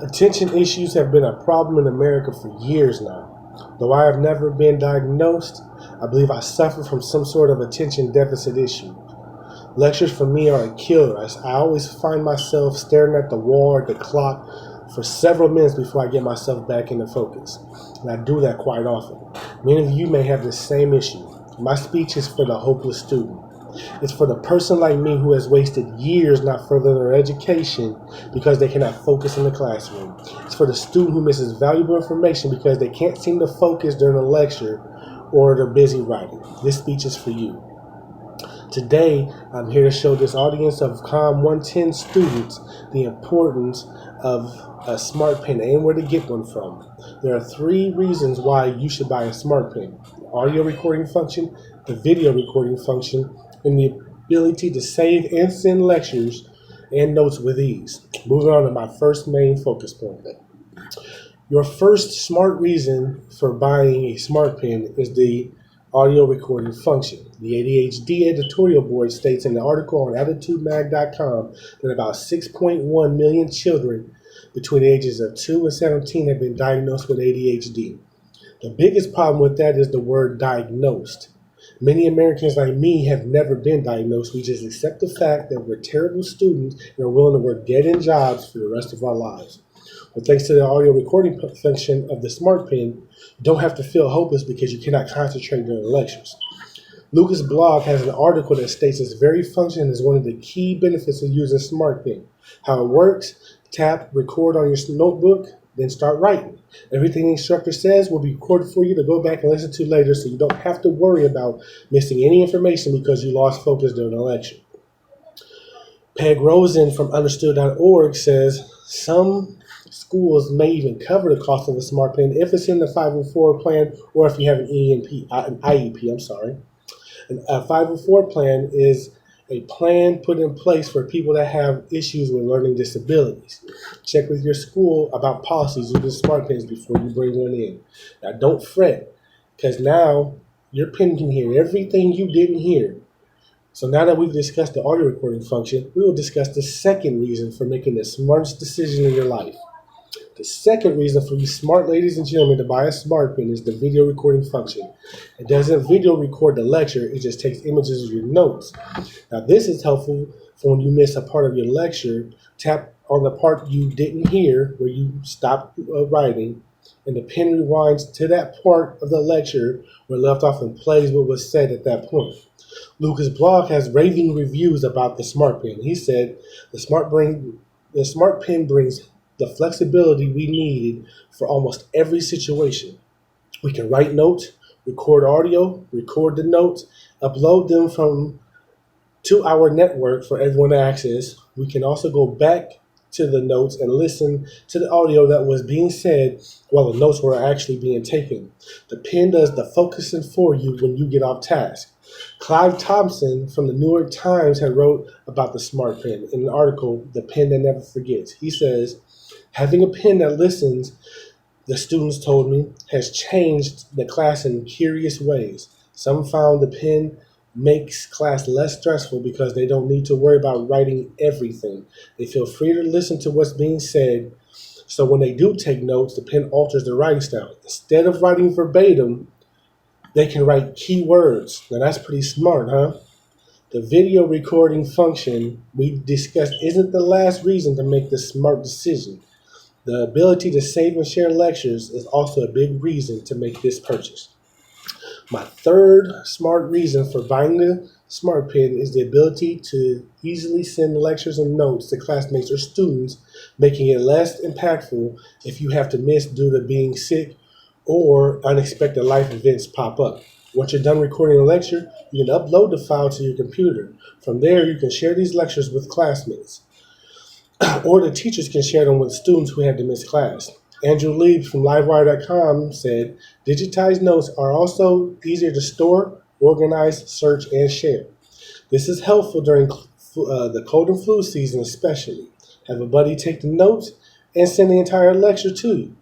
Attention issues have been a problem in America for years now. Though I have never been diagnosed, I believe I suffer from some sort of attention deficit issue. Lectures for me are a killer. I always find myself staring at the wall or the clock for several minutes before I get myself back into focus. And I do that quite often. Many of you may have the same issue. My speech is for the hopeless student. It's for the person like me who has wasted years not furthering their education because they cannot focus in the classroom. It's for the student who misses valuable information because they can't seem to focus during a lecture or they're busy writing. This speech is for you. Today, I'm here to show this audience of COM 110 students the importance of a smart pen and where to get one from. There are 3 reasons why you should buy a smart pen: the audio recording function, the video recording function, and the ability to save and send lectures and notes with ease. Moving on to my first main focus point. Your first smart reason for buying a smart pen is the audio recording function. The ADHD editorial board states in the article on AttitudeMag.com that about 6.1 million children between the ages of 2 and 17 have been diagnosed with ADHD. The biggest problem with that is the word diagnosed. Many Americans like me have never been diagnosed. We just accept the fact that we're terrible students and are willing to work dead-end jobs for the rest of our lives. Well, thanks to the audio recording function of the smart pen, you don't have to feel hopeless because you cannot concentrate during lectures. Lucas Blog has an article that states this very function is one of the key benefits of using smart pen. How it works: tap record on your notebook, then start writing. Everything the instructor says will be recorded for you to go back and listen to later, so you don't have to worry about missing any information because you lost focus during the lecture. Peg Rosen from Understood.org says some schools may even cover the cost of a smart pen if it's in the 504 plan or if you have an IEP. A 504 plan is a plan put in place for people that have issues with learning disabilities. Check with your school about policies using smart pens before you bring one in. Now, don't fret, because now your pen can hear everything you didn't hear. So now that we've discussed the audio recording function, we will discuss the second reason for making the smartest decision in your life. The second reason for you smart ladies and gentlemen to buy a smart pen is the video recording function. It doesn't video record the lecture, it just takes images of your notes. Now this is helpful for when you miss a part of your lecture. Tap on the part you didn't hear where you stopped writing, and the pen rewinds to that part of the lecture where it left off and plays what was said at that point. Lucas Blog has raving reviews about the smart pen. He said, the smart pen brings the flexibility we needed for almost every situation. We can write notes, record audio, record the notes, upload them to our network for everyone to access. We can also go back to the notes and listen to the audio that was being said while the notes were actually being taken. The pen does the focusing for you when you get off task. Clive Thompson from the New York Times had wrote about the smart pen in an article, The Pen That Never Forgets. He says, having a pen that listens, the students told me, has changed the class in curious ways. Some found the pen makes class less stressful because they don't need to worry about writing everything. They feel free to listen to what's being said. So when they do take notes, the pen alters the writing style. Instead of writing verbatim, they can write key words. Now that's pretty smart, huh? The video recording function we discussed isn't the last reason to make this smart decision. The ability to save and share lectures is also a big reason to make this purchase. My third smart reason for buying the smart pen is the ability to easily send lectures and notes to classmates or students, making it less impactful if you have to miss due to being sick or unexpected life events pop up. Once you're done recording a lecture, you can upload the file to your computer. From there, you can share these lectures with classmates. Or the teachers can share them with students who had to miss class. Andrew Lieb from Livewire.com said, digitized notes are also easier to store, organize, search, and share. This is helpful during the cold and flu season especially. Have a buddy take the notes and send the entire lecture to you.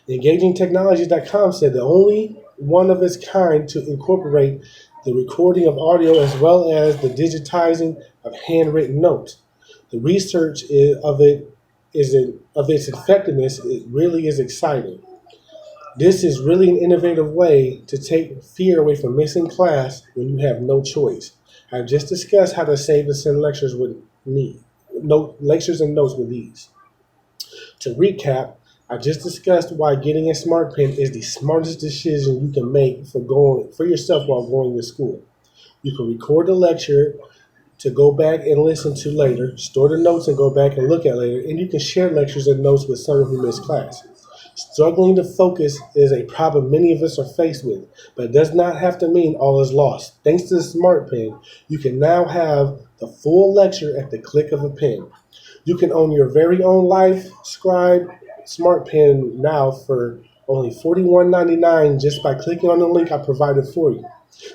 EngagingTechnologies.com said the only one of its kind to incorporate the recording of audio as well as the digitizing of handwritten notes. The research of it of its effectiveness, it really is exciting. This is really an innovative way to take fear away from missing class when you have no choice. I've just discussed how to save and send lectures with me, lectures and notes with ease. To recap, I just discussed why getting a smart pen is the smartest decision you can make for yourself while going to school. You can record the lecture to go back and listen to later, store the notes and go back and look at later, and you can share lectures and notes with someone who missed class. Struggling to focus is a problem many of us are faced with, but it does not have to mean all is lost. Thanks to the Smart Pen, you can now have the full lecture at the click of a pen. You can own your very own Life Scribe Smart Pen now for only $41.99 just by clicking on the link I provided for you.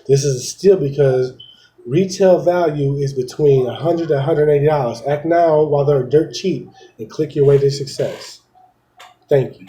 This is a steal because retail value is between $100 to $180. Act now while they're dirt cheap and click your way to success. Thank you.